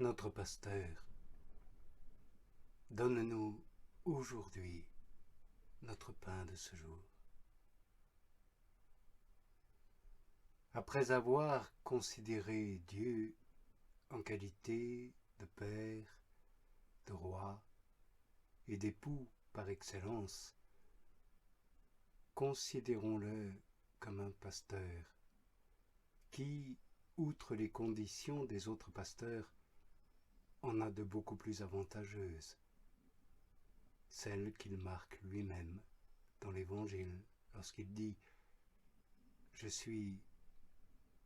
Notre Pasteur, donne-nous aujourd'hui notre pain de ce jour. Après avoir considéré Dieu en qualité de Père, de Roi et d'époux par excellence, considérons-le comme un pasteur qui, outre les conditions des autres pasteurs, en a de beaucoup plus avantageuses, celles qu'il marque lui-même dans l'Évangile lorsqu'il dit « Je suis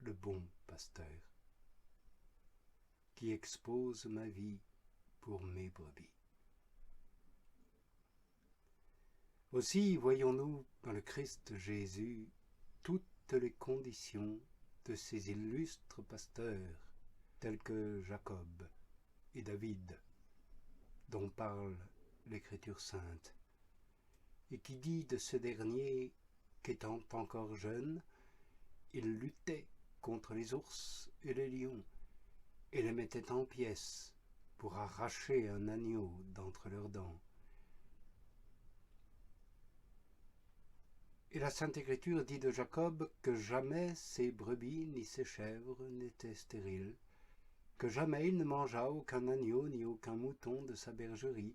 le bon pasteur qui expose ma vie pour mes brebis ». Aussi voyons-nous dans le Christ Jésus toutes les conditions de ces illustres pasteurs tels que Jacob et David, dont parle l'Écriture sainte, et qui dit de ce dernier qu'étant encore jeune, il luttait contre les ours et les lions, et les mettait en pièces pour arracher un agneau d'entre leurs dents. Et la Sainte Écriture dit de Jacob que jamais ses brebis ni ses chèvres n'étaient stériles, que jamais il ne mangea aucun agneau ni aucun mouton de sa bergerie,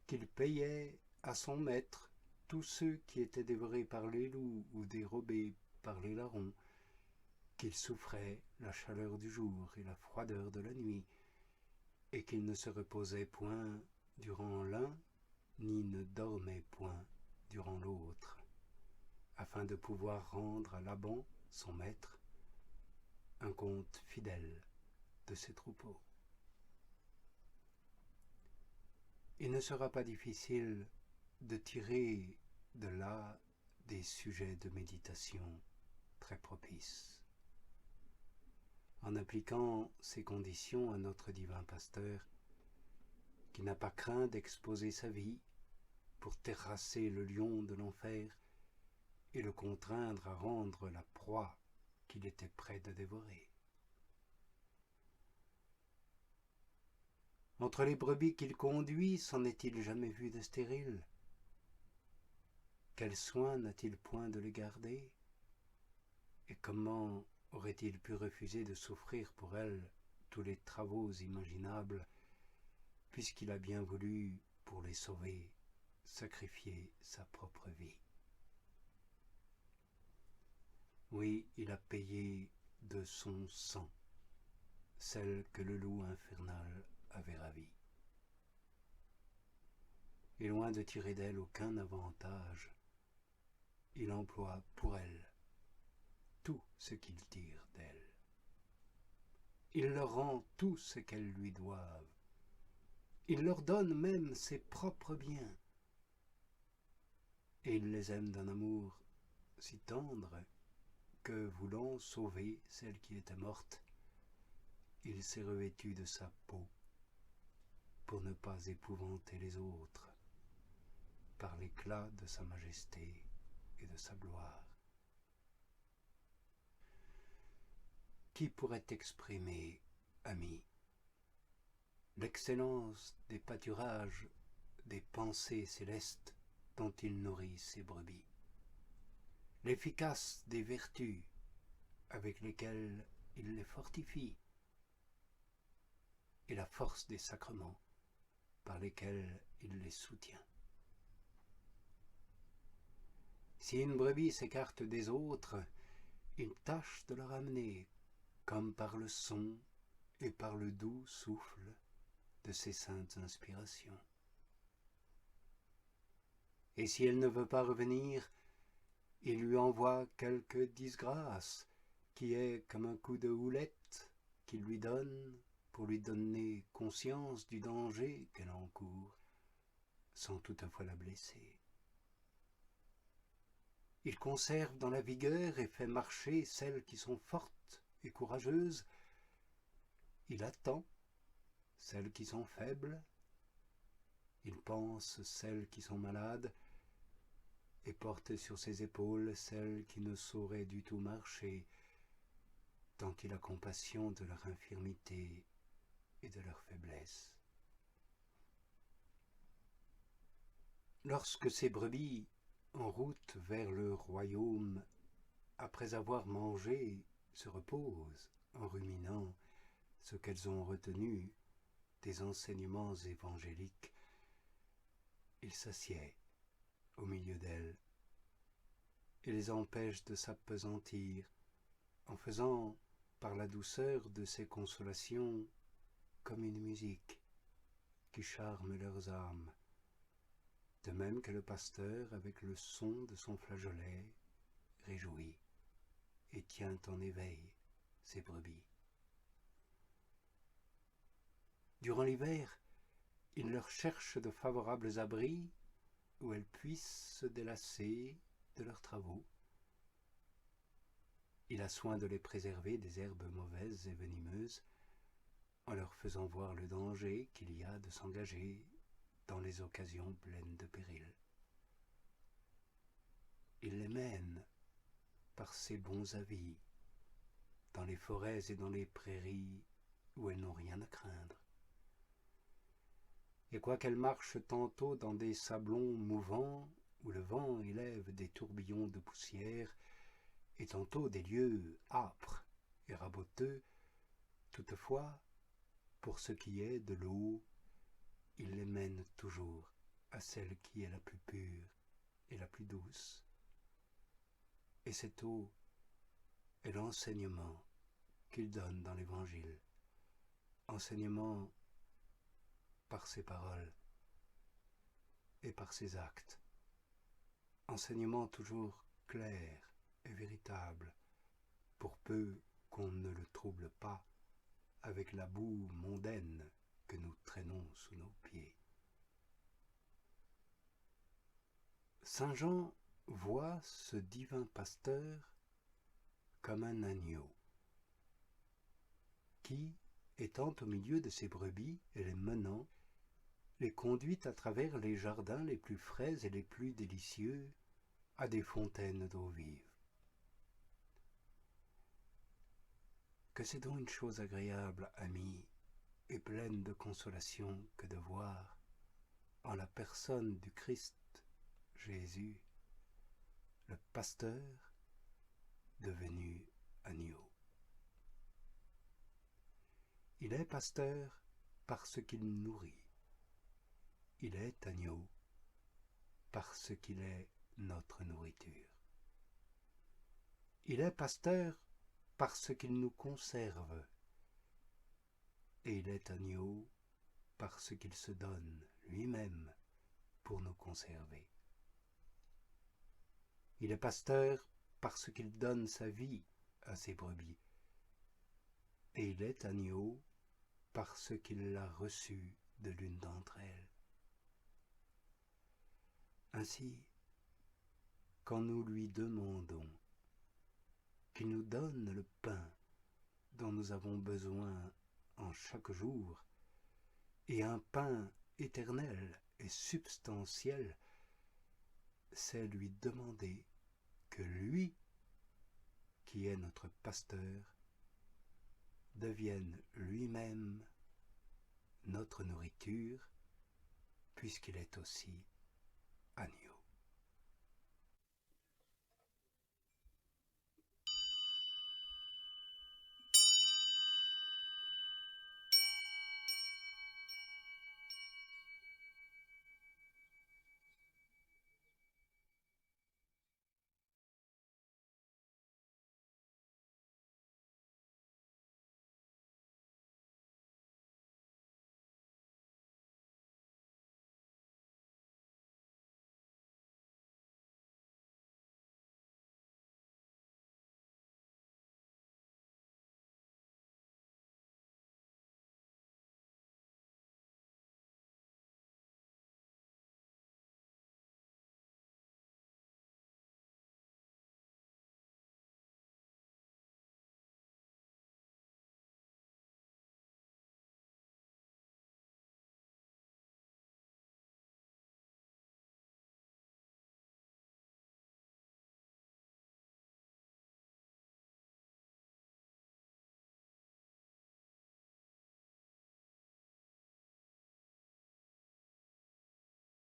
qu'il payait à son maître tous ceux qui étaient dévorés par les loups ou dérobés par les larrons, qu'il souffrait la chaleur du jour et la froideur de la nuit, et qu'il ne se reposait point durant l'un, ni ne dormait point durant l'autre, afin de pouvoir rendre à Laban, son maître, un compte fidèle de ses troupeaux. Il ne sera pas difficile de tirer de là des sujets de méditation très propices. En appliquant ces conditions à notre divin pasteur, qui n'a pas craint d'exposer sa vie pour terrasser le lion de l'enfer et le contraindre à rendre la proie qu'il était prêt de dévorer. Entre les brebis qu'il conduit, s'en est-il jamais vu de stérile? Quel soin n'a-t-il point de les garder? Et comment aurait-il pu refuser de souffrir pour elles tous les travaux imaginables, puisqu'il a bien voulu, pour les sauver, sacrifier sa propre vie? Oui, il a payé de son sang celle que le loup infernal avait ravie. Et loin de tirer d'elle aucun avantage, il emploie pour elle tout ce qu'il tire d'elle. Il leur rend tout ce qu'elles lui doivent. Il leur donne même ses propres biens. Et il les aime d'un amour si tendre que, voulant sauver celle qui était morte, il s'est revêtu de sa peau pour ne pas épouvanter les autres par l'éclat de sa majesté et de sa gloire. Qui pourrait exprimer, amis, l'excellence des pâturages des pensées célestes dont il nourrit ses brebis, l'efficace des vertus avec lesquelles il les fortifie, et la force des sacrements par lesquels il les soutient? Si une brebis s'écarte des autres, il tâche de la ramener, comme par le son et par le doux souffle de ses saintes inspirations. Et si elle ne veut pas revenir, il lui envoie quelque disgrâce, qui est comme un coup de houlette qu'il lui donne pour lui donner conscience du danger qu'elle encourt, sans toutefois la blesser. Il conserve dans la vigueur et fait marcher celles qui sont fortes et courageuses. Il attend celles qui sont faibles. Il pense celles qui sont malades et porte sur ses épaules celles qui ne sauraient du tout marcher, tant il a compassion de leur infirmité et de leur faiblesse. Lorsque ces brebis, en route vers le royaume, après avoir mangé, se reposent en ruminant ce qu'elles ont retenu des enseignements évangéliques, il s'assied au milieu d'elles et les empêche de s'appesantir en faisant, par la douceur de ses consolations, comme une musique qui charme leurs âmes, de même que le pasteur, avec le son de son flageolet, réjouit et tient en éveil ses brebis. Durant l'hiver, il leur cherche de favorables abris où elles puissent se délasser de leurs travaux. Il a soin de les préserver des herbes mauvaises et venimeuses, en leur faisant voir le danger qu'il y a de s'engager dans les occasions pleines de périls. Il les mène par ses bons avis dans les forêts et dans les prairies où elles n'ont rien à craindre. Et quoiqu'elles marchent tantôt dans des sablons mouvants où le vent élève des tourbillons de poussière, et tantôt des lieux âpres et raboteux, toutefois, pour ce qui est de l'eau, il les mène toujours à celle qui est la plus pure et la plus douce. Et cette eau est l'enseignement qu'il donne dans l'Évangile, enseignement par ses paroles et par ses actes, enseignement toujours clair et véritable, pour peu qu'on ne le trouble pas avec la boue mondaine que nous traînons sous nos pieds. Saint Jean voit ce divin pasteur comme un agneau qui, étant au milieu de ses brebis et les menant, les conduit à travers les jardins les plus frais et les plus délicieux à des fontaines d'eau vive. Que c'est donc une chose agréable, amis, et pleine de consolation que de voir, en la personne du Christ Jésus, le pasteur devenu agneau. Il est pasteur parce qu'il nourrit. Il est agneau parce qu'il est notre nourriture. Il est pasteur parce qu'il nous conserve, et il est agneau parce qu'il se donne lui-même pour nous conserver. Il est pasteur parce qu'il donne sa vie à ses brebis, et il est agneau parce qu'il l'a reçu de l'une d'entre elles. Ainsi, quand nous lui demandons qu'il nous donne le pain dont nous avons besoin en chaque jour, et un pain éternel et substantiel, c'est lui demander que lui, qui est notre pasteur, devienne lui-même notre nourriture, puisqu'il est aussi agneau.